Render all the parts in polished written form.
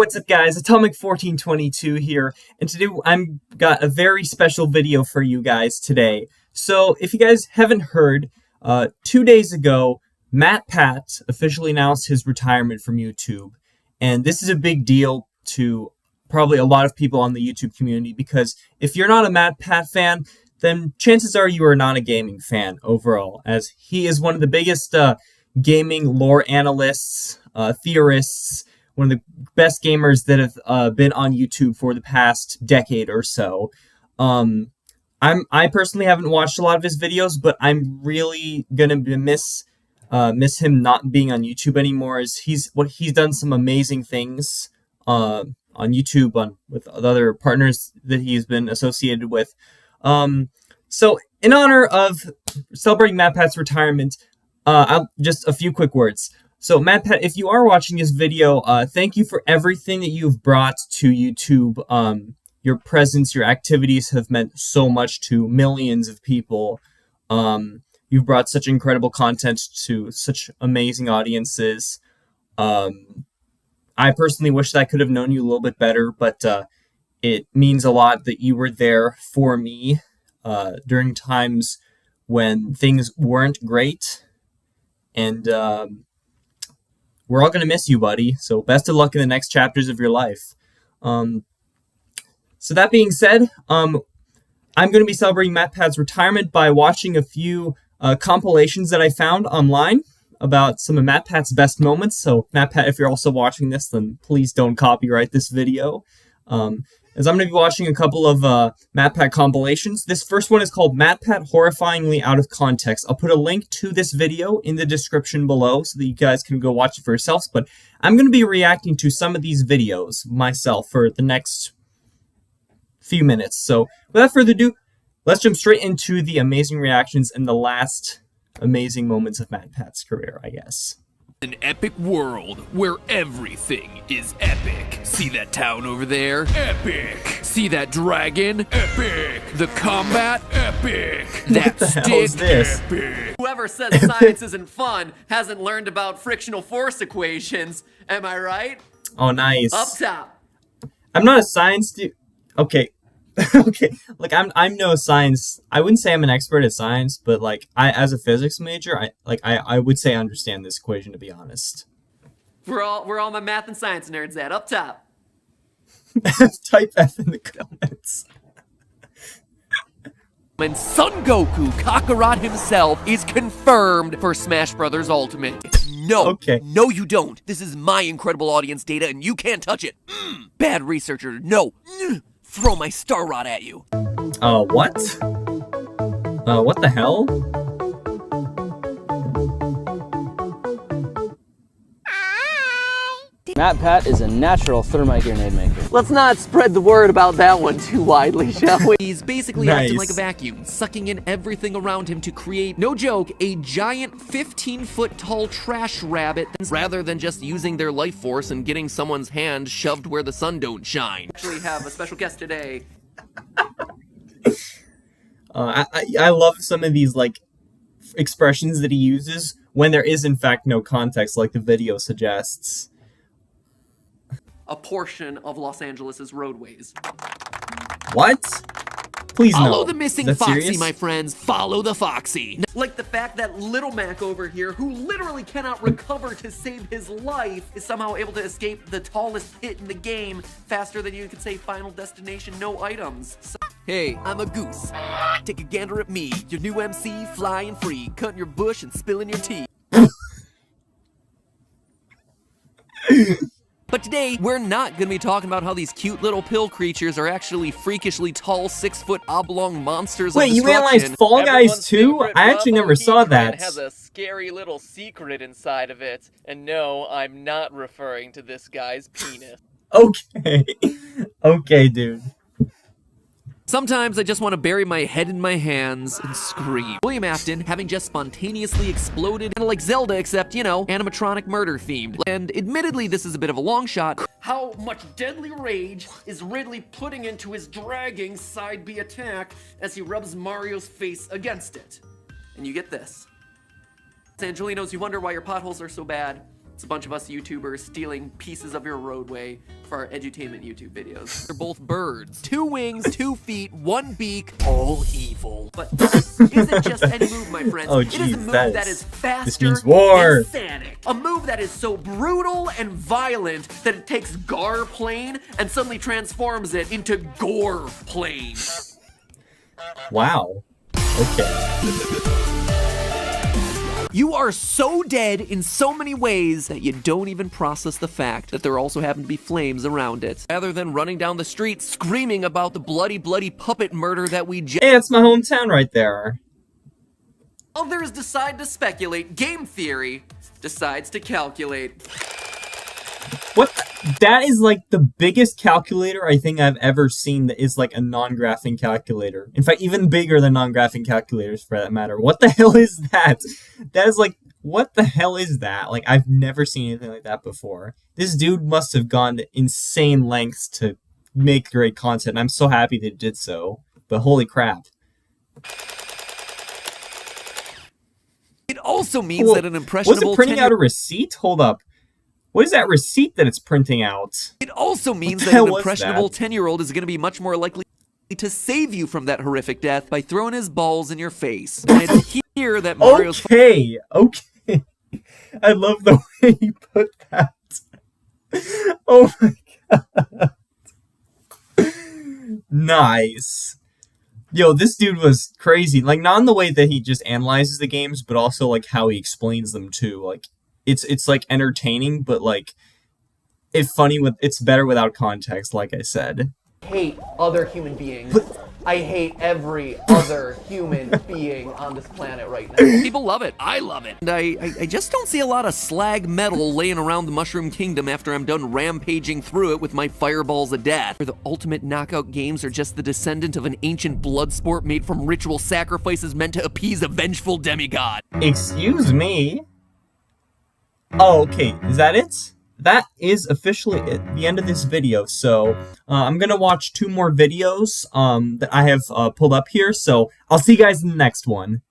what's up guys, Atomic1422 here, and today I'm got a very special video for you guys today. So, if you guys haven't heard, 2 days ago, MatPat officially announced his retirement from YouTube, and this is a big deal to probably a lot of people on the YouTube community, because if you're not a MatPat fan, then chances are you are not a gaming fan overall, as he is one of the biggest gaming lore analysts, theorists, one of the best gamers that have been on YouTube for the past decade or so. I personally haven't watched a lot of his videos, but I'm really gonna miss him not being on YouTube anymore. As he's done some amazing things on YouTube with other partners that he's been associated with. So in honor of celebrating MatPat's retirement, just a few quick words. So, MatPat, if you are watching this video, thank you for everything that you've brought to YouTube. Your presence, your activities have meant so much to millions of people. You've brought such incredible content to such amazing audiences. I personally wish that I could have known you a little bit better, but it means a lot that you were there for me during times when things weren't great. And we're all going to miss you, buddy. So best of luck in the next chapters of your life. So that being said, I'm going to be celebrating MatPat's retirement by watching a few compilations that I found online about some of MatPat's best moments. So MatPat, if you're also watching this, then please don't copyright this video. As I'm going to be watching a couple of MatPat compilations. This first one is called MatPat Horrifyingly Out of Context. I'll put a link to this video in the description below so that you guys can go watch it for yourselves. But I'm going to be reacting to some of these videos myself for the next few minutes. So without further ado, let's jump straight into the amazing reactions and the last amazing moments of MatPat's career, I guess. An epic world where everything is epic. See that town over there? Epic. See that dragon? Epic. The combat? Epic. What the hell is this? Epic. Whoever says science isn't fun hasn't learned about frictional force equations. Am I right? Oh, nice. Up top. I'm not a science dude. Okay. Okay. Like I'm no science. I wouldn't say I'm an expert at science, but like as a physics major, I would say I understand this equation, to be honest. We're all my math and science nerds at up top. Type F in the comments. When Son Goku Kakarot himself is confirmed for Smash Bros. Ultimate. No, okay. No you don't. This is my incredible audience data and you can't touch it. Bad researcher, no. Throw my star rod at you. What? What the hell? MatPat is a natural thermite grenade maker. Let's not spread the word about that one too widely, shall we? He's basically acting like a vacuum, sucking in everything around him to create, no joke, a giant 15-foot tall trash rabbit, rather than just using their life force and getting someone's hand shoved where the sun don't shine. Actually have a special guest today. I love some of these like expressions that he uses when there is in fact no context, like the video suggests. A portion of Los Angeles' roadways. What? Please no. Follow the missing Foxy, serious? my friends. Follow the Foxy. Like the fact that Little Mac over here, who literally cannot recover to save his life, is somehow able to escape the tallest pit in the game faster than you could say Final Destination, no items. So Hey, I'm a goose. Take a gander at me, your new MC, flying free, cutting your bush and spilling your tea. But today, we're not going to be talking about how these cute little pill creatures are actually freakishly tall, 6-foot oblong monsters of Wait, you destruction. analyzed Fall Guys too? I actually never saw that. Has a scary little secret inside of it, and no, I'm not referring to this guy's penis. Okay. Okay, dude. Sometimes I just want to bury my head in my hands and scream. William Afton having just spontaneously exploded, kind of like Zelda, except, you know, animatronic murder themed. And admittedly, this is a bit of a long shot. how much deadly rage is Ridley putting into his dragging side B attack as he rubs Mario's face against it. And you get this. Angelinos, you wonder why your potholes are so bad. It's a bunch of us YouTubers stealing pieces of your roadway for our edutainment YouTube videos. They're both birds. 2 wings, 2 feet, 1 beak, all evil. But this isn't just any move, my friends. Oh, it is a geez, move that that is- is faster this means war. and sanic. A move that is so brutal and violent that it takes Gar Plane and suddenly transforms it into Gore Plane. Wow. Okay. You are so dead in so many ways that you don't even process the fact that there also happen to be flames around it. Rather than running down the street screaming about the bloody, bloody puppet murder that we just... Hey, that's my hometown right there. Others decide to speculate. Game theory decides to calculate. What? That is like the biggest calculator I think I've ever seen that is like a non-graphing calculator. In fact, even bigger than non-graphing calculators for that matter. What the hell is that? That is like, what the hell is that? Like, I've never seen anything like that before. This dude must have gone to insane lengths to make great content. I'm so happy they did so. But holy crap. It also means Well, that an impressionable... Was it printing out a receipt? Hold up. What is that receipt that it's printing out? It also means the that hell an was impressionable that? 10-year-old is going to be much more likely to save you from that horrific death by throwing his balls in your face. And it's here that Mario's... Okay. I love the way you put that. Oh my god. Nice. Yo, this dude was crazy. Like, not in the way that he just analyzes the games, but also like how he explains them too. Like, it's like entertaining, but like it's better without context, like I said. Hate other human beings. I hate every other human being on this planet right now. People love it. I love it. And I just don't see a lot of slag metal laying around the Mushroom Kingdom after I'm done rampaging through it with my fireballs of death. Where the ultimate knockout games are just the descendant of an ancient blood sport made from ritual sacrifices meant to appease a vengeful demigod. Excuse me? Oh, okay. Is that it? That is officially it, the end of this video. So I'm going to watch 2 more videos that I have pulled up here. So I'll see you guys in the next one.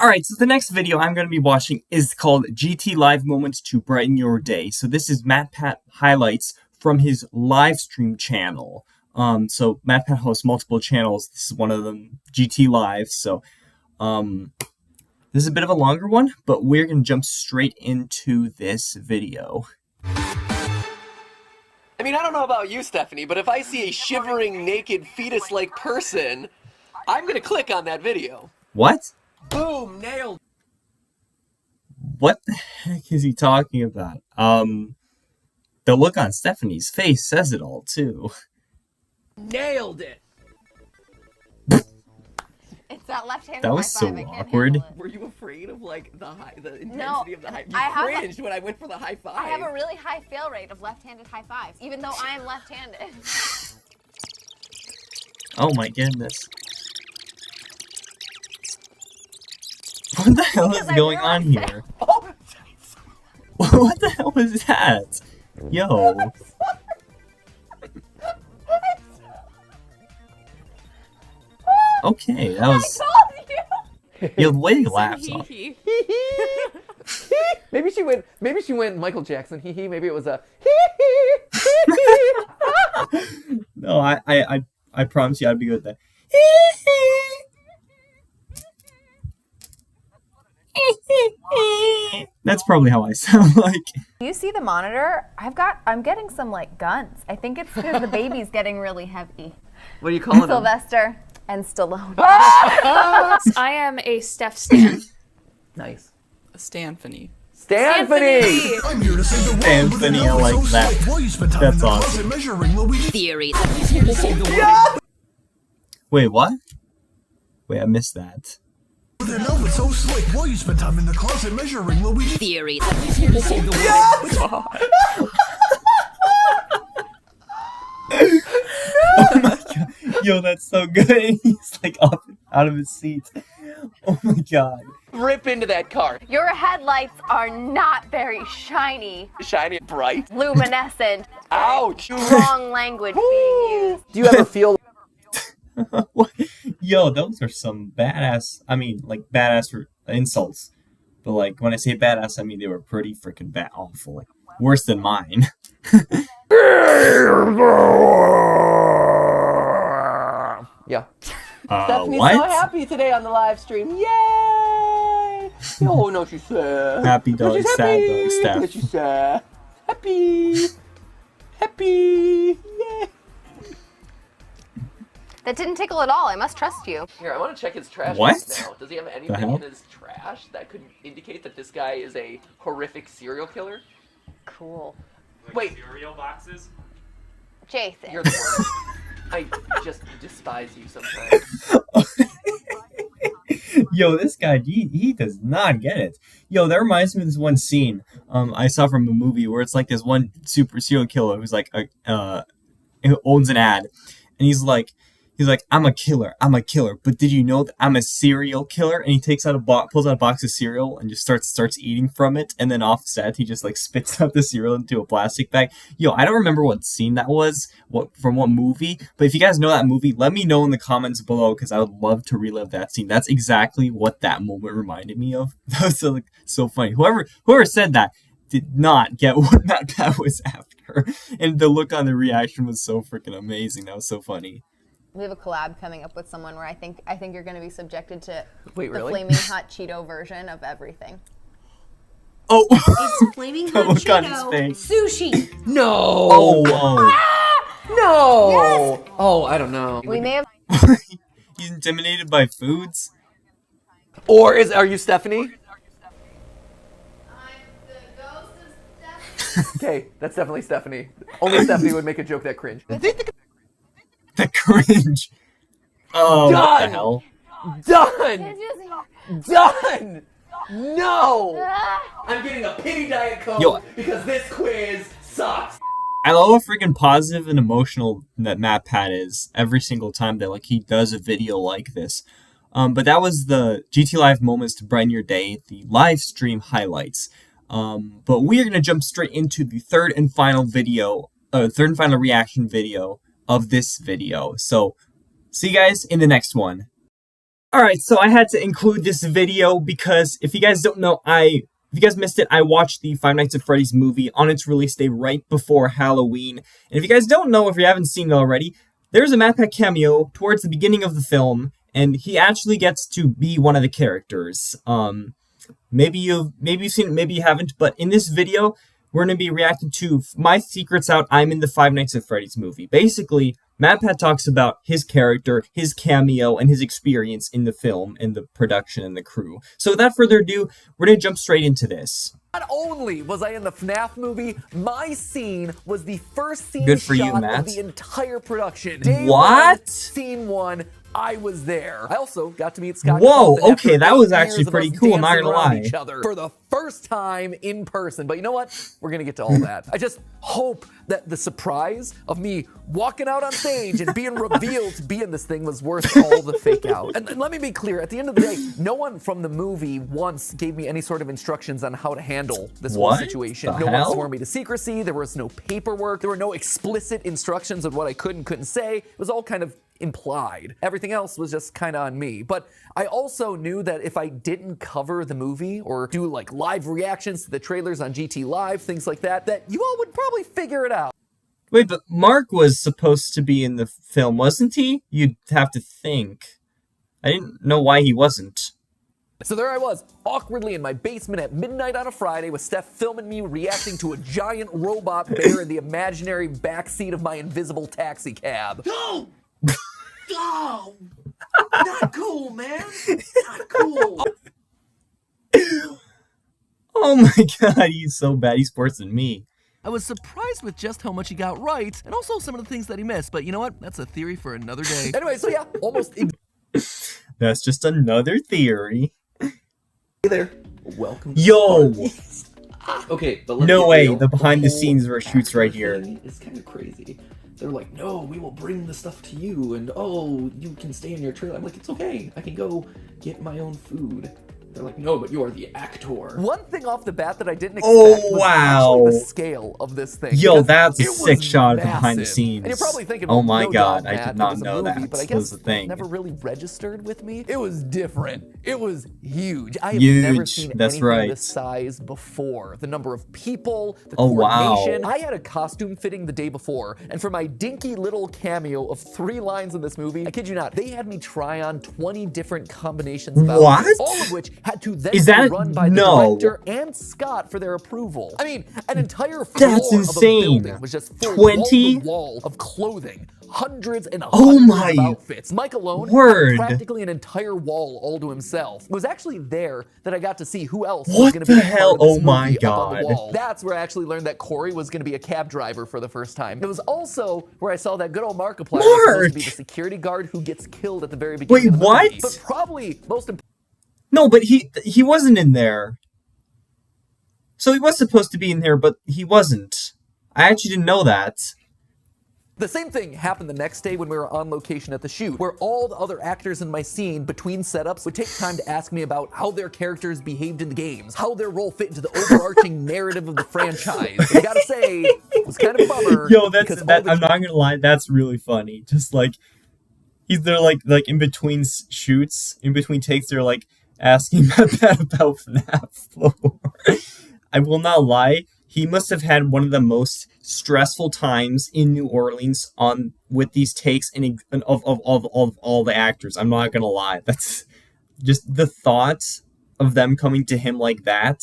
Alright, so the next video I'm going to be watching is called GT Live Moments to Brighten Your Day. So this is MatPat highlights from his live stream channel. So MatPat hosts multiple channels. This is one of them, GT Live. So this is a bit of a longer one, but we're going to jump straight into this video. I mean, I don't know about you, Stephanie, but if I see a shivering, naked, fetus-like person, I'm gonna click on that video. What? Boom, nailed. What the heck is he talking about? The look on Stephanie's face says it all, too. Nailed it. It's that left-handed That was high so five. I can't awkward. handle it. Were you afraid of like the intensity No, of the high? You I have a- cringed when I went for the high five. I have a really high fail rate of left-handed high fives, even though I am left-handed. Oh my goodness. What the hell is Because I going on realized here? Oh, What the hell was that? Yo. Okay, that was... told you! Yo, the way he laughs. maybe she went. Maybe she went Michael Jackson. Hee hee. Maybe it was a No, I promise you I'd be good at that. That's probably how I sound like. You see the monitor? I'm getting some like guns. I think it's because the baby's getting really heavy. What are you calling him? Sylvester and Stallone. I am a Steph Stan. Nice. Stanfany. Stanfany. I'm here to save the world with Anthony, I an like episode that. slight. While you spend time That's in the awesome. closet measuring what we Theory. Wait, what? Wait, I missed that. with an outfit so slick. While you spend time in the closet measuring what we Theory. Oh my god. Yo, that's so good. He's like up out of his seat. Oh my god. Rip into that car. Your headlights are not very shiny, Shiny and bright. luminescent. Ouch. Wrong language being used. Do you ever feel What? Yo, those are some badass, badass insults. But like when I say badass, I mean they were pretty freaking bad, awful, like worse than mine. Yeah. Stephanie's what? so happy today on the live stream. Yay! Oh, no, she's sad. Happy dog, She's sad happy. dog, Steph. Yeah, she's sad. Happy. Happy. Yeah. That didn't tickle at all. I must trust you. Here, I want to check his trash What? list now. Does he have anything hell? in his trash that could indicate that this guy is a horrific serial killer? Cool. Wait, Cereal boxes? Jason. you're the worst. I just despise you sometimes. Yo, this guy, he does not get it. Yo, that reminds me of this one scene I saw from a movie where it's like this one super serial killer who's like who owns an ad, and he's like, I'm a killer, but did you know that I'm a serial killer? And he takes out pulls out a box of cereal and just starts eating from it, and then offset he just like spits out the cereal into a plastic bag. Yo, I don't remember what scene that was, from what movie, but if you guys know that movie, let me know in the comments below, because I would love to relive that scene. That's exactly what that moment reminded me of. That was so funny. Whoever said that did not get what MatPat was after, and the look on the reaction was so freaking amazing. That was so funy. We have a collab coming up with someone where I think you're going to be subjected to Wait, the really? flaming hot Cheeto version of everything. Oh, It's flaming the hot look on his Cheeto face. sushi. No! Oh, No! Yes! Oh, I don't know. We may have he's intimidated by foods. Or are you Stephanie? Okay, that's definitely Stephanie. Only Stephanie would make a joke that cringe. The cringe. Oh, what the Done! hell? Done! Done! No! I'm getting a pity Diet Coke Yo. because this quiz sucks. I love how freaking positive and emotional that MatPat is every single time that he does a video like this. But that was the GT Live moments to brighten your day, the live stream highlights. But we are going to jump straight into the third and final reaction video of this video. So, see you guys in the next one. Alright, so I had to include this video because if you guys don't know, if you guys missed it, I watched the Five Nights at Freddy's movie on its release day right before Halloween. And if you guys don't know, if you haven't seen it already, there's a MatPat cameo towards the beginning of the film, and he actually gets to be one of the characters. Maybe you've seen it, maybe you haven't, but in this video, we're going to be reacting to My Secret's Out, I'm in the Five Nights at Freddy's movie. Basically, MatPat talks about his character, his cameo, and his experience in the film, and the production, and the crew. So without further ado, we're going to jump straight into this. Not only was I in the FNAF movie, my scene was the first scene Good for you, shot Matt. of the entire production. Day What? one, scene one, I was there. I also got to meet Scott. Whoa, Calden okay, after that was 8 actually years of pretty us cool, I'm not dancing gonna around lie. each other for the first time in person. But you know what? We're gonna get to all that. I just hope that the surprise of me walking out on stage and being revealed to be in this thing was worth all the fake out. And let me be clear, at the end of the day, no one from the movie once gave me any sort of instructions on how to handle this whole What situation. the No hell? one swore me to secrecy, there was no paperwork, there were no explicit instructions of what I could and couldn't say. It was all kind of implied. Everything else was just kind of on me. But I also knew that if I didn't cover the movie or do live reactions to the trailers on GT Live, things like that, that you all would probably figure it out. Wait, but Mark was supposed to be in the film, wasn't he? You'd have to think. I didn't know why he wasn't. So there I was, awkwardly in my basement at midnight on a Friday with Steph filming me reacting to a giant robot bear in the imaginary backseat of my invisible taxi cab. No! No! Not cool, man. Not cool. Oh my god, he's so bad. He's worse than me. I was surprised with just how much he got right, and also some of the things that he missed, but you know what? That's a theory for another day. Anyway, so yeah, almost That's just another theory. Hey there. Welcome. Yo! Okay, but let's No get way, real. the behind the scenes whole where it shoots right actor here. thing is kind of crazy. They're like, no, we will bring the stuff to you, and oh, you can stay in your trailer. I'm like, it's okay. I can go get my own food. They're like, no, but you are the actor. One thing off the bat that I didn't expect Oh, was wow. actually the scale of this thing. Yo, because that's a it was sick shot of the behind the massive. scenes. And you're probably thinking, Oh my no God, doubt, I Matt, did it not was a know movie, that. But I That guess was the thing. never really registered with me. It was different. It was huge. I have never Huge. seen That's anything right. this size before. The number of people, the Oh, wow. coordination. I had a costume fitting the day before, and for my dinky little cameo of 3 lines in this movie, I kid you not, they had me try on 20 different combinations of What? outfits, all of which had to then Is be that- run by no. the director and Scott for their approval. I mean, an entire floor That's of a insane. building was just full 20? wall of clothing. Hundreds and Oh hundreds my of outfits. Mike alone word. had practically an entire wall all to himself. It was actually there that I got to see who else was What going to be the a part hell? of this Oh my movie up on the God. wall. That's where I actually learned that Corey was going to be a cab driver for the first time. It was also where I saw that good old Markiplier was supposed to be the security guard who gets killed at the very beginning Wait, of the what? movie. But probably most important. No, but he wasn't in there. So he was supposed to be in here, but he wasn't. I actually didn't know that. The same thing happened the next day when we were on location at the shoot, where all the other actors in my scene between setups would take time to ask me about how their characters behaved in the games, how their role fit into the overarching narrative of the franchise. And I gotta say, it was kind of a bummer. Yo, I'm not gonna lie, that's really funny. Just like they're like in between shoots, in between takes, they're like asking about FNAF. I will not lie, he must have had one of the most stressful times in New Orleans with these takes and of all the actors. I'm not gonna lie. That's just the thought of them coming to him like that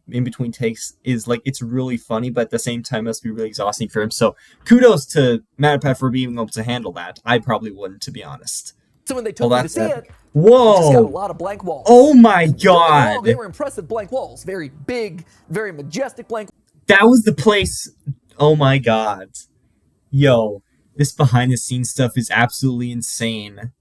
in between takes is like, it's really funny, but at the same time must be really exhausting for him. So kudos to MatPat for being able to handle that. I probably wouldn't, to be honest. So when they told me to see it, whoa, it just got a lot of blank walls. Oh my God. They were impressive blank walls. Very big, very majestic blank. That was the place. Oh my God. Yo, this behind the scenes stuff is absolutely insane.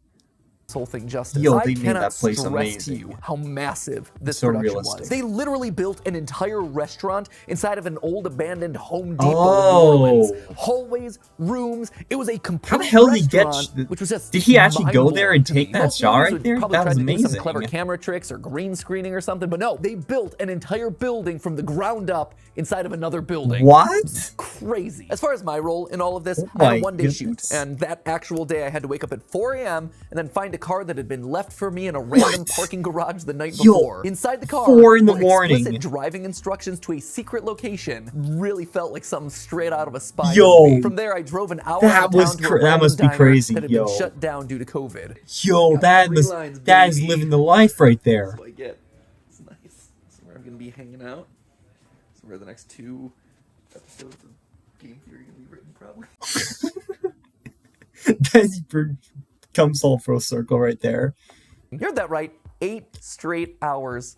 This whole thing justice. Yo, I they made cannot that place stress amazing. to you how massive this So production realistic. was. They literally built an entire restaurant inside of an old abandoned Home Depot Oh. in New Orleans. Hallways, rooms. It was a complete How the hell did he get? restaurant, which was just Did he actually go there and mind-blowing to me. take that Most shot movies right would there? probably That try was to do some amazing. clever camera tricks or green screening or something, but no, they built an entire building from the ground up inside of another building. What? Crazy. As far as my role in all of this, Oh I had my a one-day shoot, goodness. and that actual day I had to wake up at 4 a.m. and then find a car that had been left for me in a random parking garage the night Yo, before. Inside the car, 4 in the were morning. explicit driving instructions to a secret location. Really felt like something straight out of a spy Yo, movie. From there, I drove an hour that out of was town to a that random must be diner crazy, that had yo. been shut down due to COVID. Yo, that is living the life right there. I get. It's nice. This is where I'm gonna be hanging out. This is where the next 2 episodes of Game Theory are gonna be written, probably. That comes all full circle right there. You heard that right. 8 straight hours.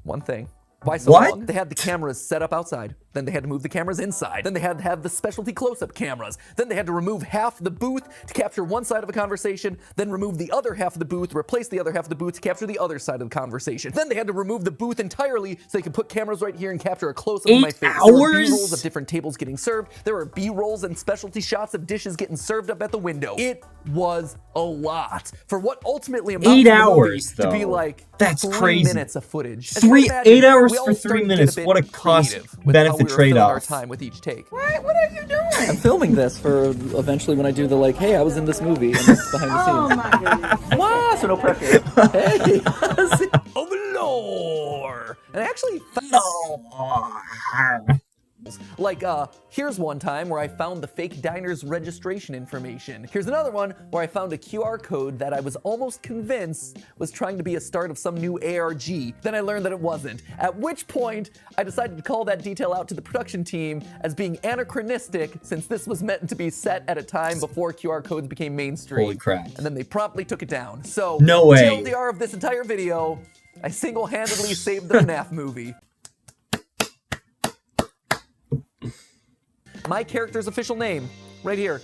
One thing. Why so What? long? They had the cameras set up outside. Then they had to move the cameras inside. Then they had to have the specialty close-up cameras. Then they had to remove half the booth to capture one side of a conversation. Then remove the other half of the booth, replace the other half of the booth to capture the other side of the conversation. Then they had to remove the booth entirely so they could put cameras right here and capture a close-up of my 8 face. There were hours? B-rolls of different tables getting served. There were B-rolls and specialty shots of dishes getting served up at the window. It was a lot for what ultimately amounts 8 to the movie hours, to be though. like That's 3 crazy. minutes of footage. As you can imagine, 8 hours we all for started 3 to get minutes. bit What a cost creative with how we benefit were filling trade-off. our time with each take. I'm filming this for eventually when I do the like, hey, I was in this movie and this is behind the scenes. Oh my goodness. Wow, so no pressure. Hey. Oh, Lord. And I actually like, here's one time where I found the fake diner's registration information. Here's another one where I found a QR code that I was almost convinced was trying to be a start of some new ARG. Then I learned that it wasn't. At which point, I decided to call that detail out to the production team as being anachronistic since this was meant to be set at a time before QR codes became mainstream. Holy crap. And then they promptly took it down. So, No way. TLDR of this entire video, I single-handedly saved the FNAF movie. My character's official name, right here.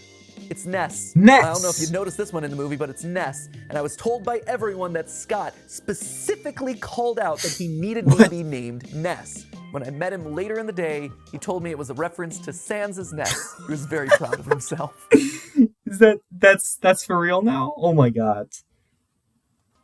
It's Ness. Ness. I don't know if you've noticed this one in the movie, but it's Ness. And I was told by everyone that Scott specifically called out that he needed me to be named Ness. When I met him later in the day, he told me it was a reference to Sans' Ness. He was very proud of himself. Is that's for real now? Oh my God.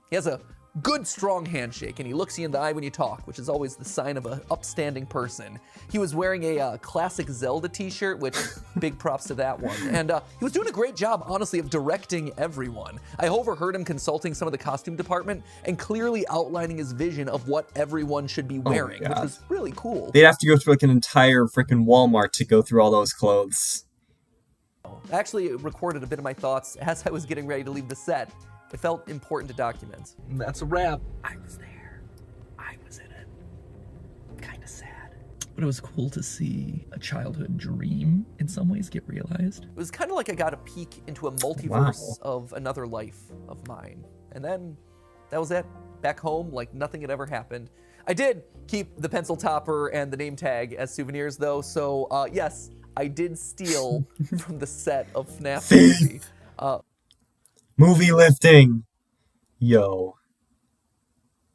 He has a good strong handshake, and he looks you in the eye when you talk, which is always the sign of an upstanding person. He was wearing a classic Zelda t-shirt, which big props to that one. And he was doing a great job, honestly, of directing everyone. I overheard him consulting some of the costume department and clearly outlining his vision of what everyone should be wearing, which was really cool. They'd have to go through like an entire freaking Walmart to go through all those clothes. I actually recorded a bit of my thoughts as I was getting ready to leave the set. It felt important to document. And that's a wrap. I was there. I was in it. Kind of sad. But it was cool to see a childhood dream in some ways get realized. It was kind of like I got a peek into a multiverse of another life of mine. And then that was it. Back home, like nothing had ever happened. I did keep the pencil topper and the name tag as souvenirs though, so yes, I did steal from the set of FNAF movie. Movie lifting. Yo.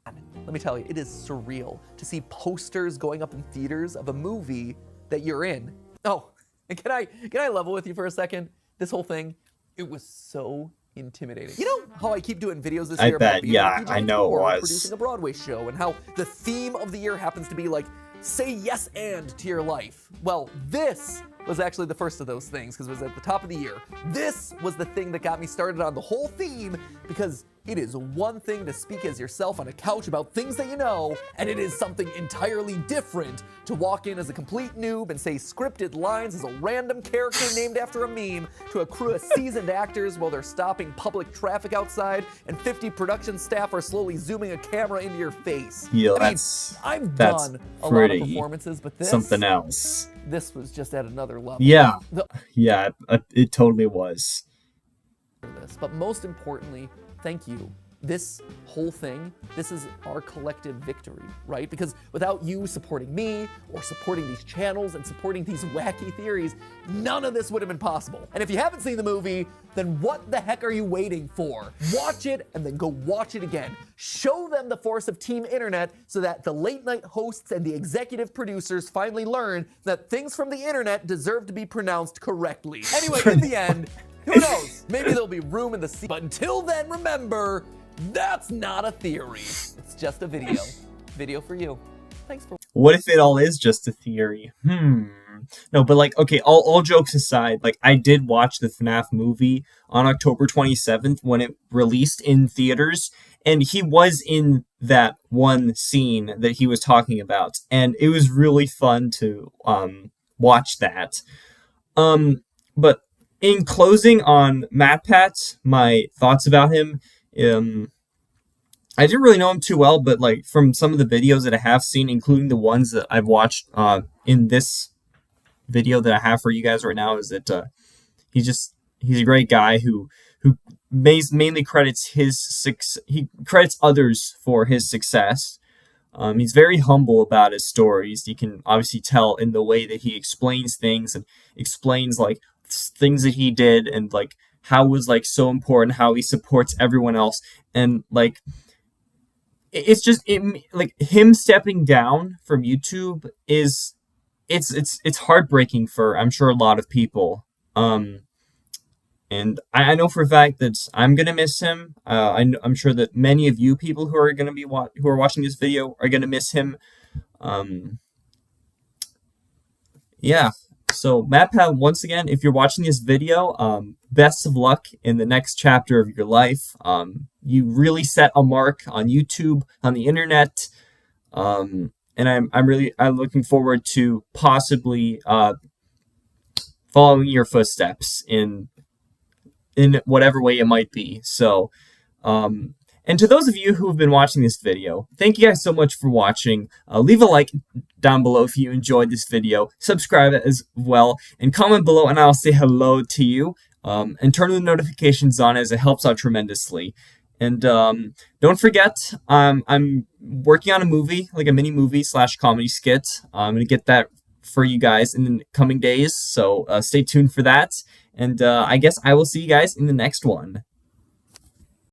Let me tell you, it is surreal to see posters going up in theaters of a movie that you're in. Oh, and can I level with you for a second? This whole thing, it was so intimidating. You know how I keep doing videos this year about being on I know it was. producing a Broadway show, and how the theme of the year happens to be like, say yes and to your life. Well, this was actually the first of those things because it was at the top of the year. This was the thing that got me started on the whole theme, because it is one thing to speak as yourself on a couch about things that you know, and it is something entirely different to walk in as a complete noob and say scripted lines as a random character named after a meme to a crew of seasoned actors while they're stopping public traffic outside and 50 production staff are slowly zooming a camera into your face. Yo, I've done a lot of performances, but this something else. This was just at another level. Yeah, yeah, it totally was. But most importantly, thank you. This whole thing, this is our collective victory, right? Because without you supporting me or supporting these channels and supporting these wacky theories, none of this would have been possible. And if you haven't seen the movie, then what the heck are you waiting for? Watch it and then go watch it again. Show them the force of Team Internet so that the late night hosts and the executive producers finally learn that things from the internet deserve to be pronounced correctly. Anyway, in the end, who knows? Maybe there'll be room in the sea. But until then, remember, that's not a theory. It's just a video. Video for you. Thanks for... What if it all is just a theory? No, but like, okay, all jokes aside, like I did watch the FNAF movie on October 27th when it released in theaters, and he was in that one scene that he was talking about, and it was really fun to watch that. But in closing on MatPat, my thoughts about him, I didn't really know him too well, but like from some of the videos that I have seen, including the ones that I've watched in this video that I have for you guys right now, is that he's a great guy who mainly credits he credits others for his success. He's very humble about his stories. You can obviously tell in the way that he explains things and explains like things that he did and like how it was like so important, how he supports everyone else, and like it's just like him stepping down from YouTube is it's heartbreaking for I'm sure a lot of people. And I know for a fact that I'm gonna miss him. I'm sure that many of you people who are gonna be who are watching this video are gonna miss him. Yeah. So MatPat, once again, if you're watching this video, best of luck in the next chapter of your life. You really set a mark on YouTube, on the internet, and I'm looking forward to possibly following your footsteps in whatever way it might be. So, and to those of you who have been watching this video, thank you guys so much for watching. Leave a like down below if you enjoyed this video. Subscribe as well, and comment below, and I'll say hello to you. And turn the notifications on, as it helps out tremendously. And don't forget, I'm working on a movie, like a mini movie / comedy skit. I'm gonna get that for you guys in the coming days, so stay tuned for that. And I guess I will see you guys in the next one.